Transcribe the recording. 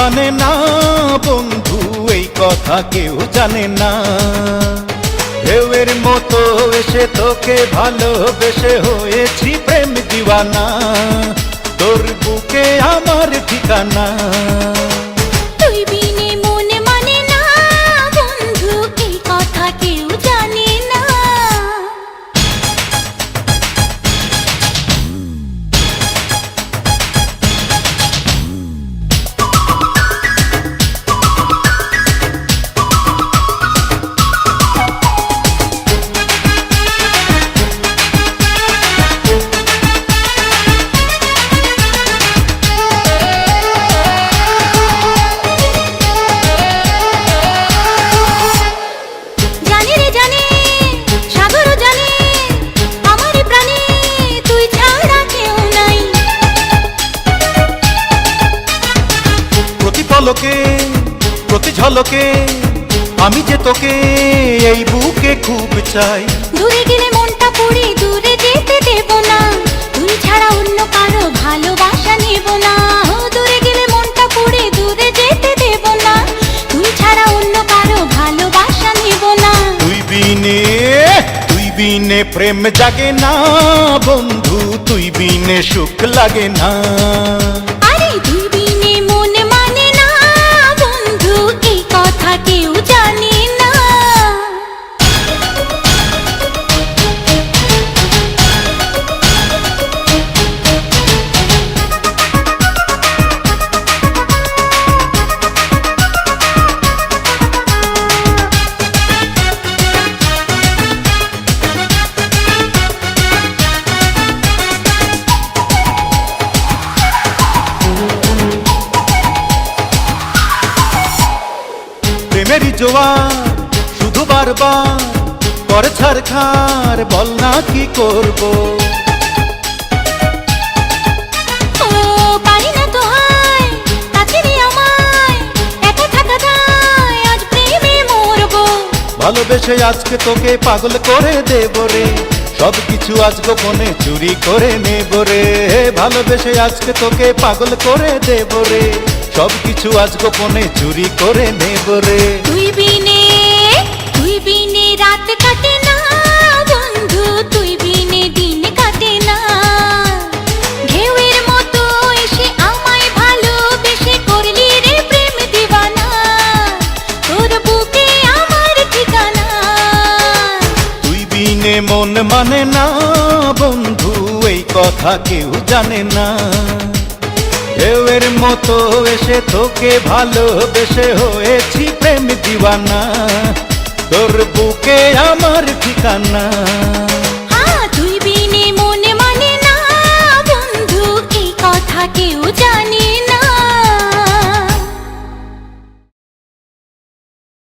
মানে না বন্ধু, এই কথা কেউ জানে না। ঢেউয়ের মতো এসে তোকে ভালোবেসে হয়েছি প্রেম দিওয়ানা, তোর বুকে আমার ঠিকানা। তুই বিনে মন মানে না বন্ধু, এই কথা কেউ জানে না। পলকে প্রতি ঝলকে আমি যে তোকে এই বুকে খুব চাই। দূরে গেলে মনটা পুড়ে দূরে যেতে দেব না, তুই ছাড়া অন্য কারো ভালোবাসা নেব না। দূরে গেলে মনটা পুড়ে দূরে যেতে দেব না, তুই ছাড়া অন্য কারো ভালোবাসা নেব না। তুই বিনে প্রেম জাগে না বন্ধু, তুই বিনে সুখ লাগে না। আরে তুই বিনে মন মানে না বন্ধু, এই কথা কেউ জানে না। প্রেমেরই জোয়ার শুধু বারবার করে ছারখার, বল না কি করব। ও পারি না তো হায় কাছে রে আমায়, একা থাকা দায়, আজ প্রেমে মরবো। ভালোবেসে আজকে তোকে পাগল করে দেব রে, সব কিছু আজ গোপনে চুরি করে নেব রে। ভালোবেসে আজকে তোকে পাগল করে দেব রে, সব কিছু আজ গোপনে চুরি করে নেব রে। তুই বিনে রাত কাটে না বন্ধু, তুই বিনে দিন কাটে না। ঢেউয়ের মতো এসে আমায় ভালোবেসে করলি রে প্রেম দিওয়ানা, তোর বুকে আমার ঠিকানা। তুই বিনে মন মানে না বন্ধু, এই কথা কেউ জানে না। ঢেউয়ের মতো এসে তোকে ভালোবেসে হয়েছি প্রেম দিওয়ানা, তোর বুকে আমার ঠিকানা। তুই বিনে মন মানে না বন্ধু, এই কথা কেউ জানে না।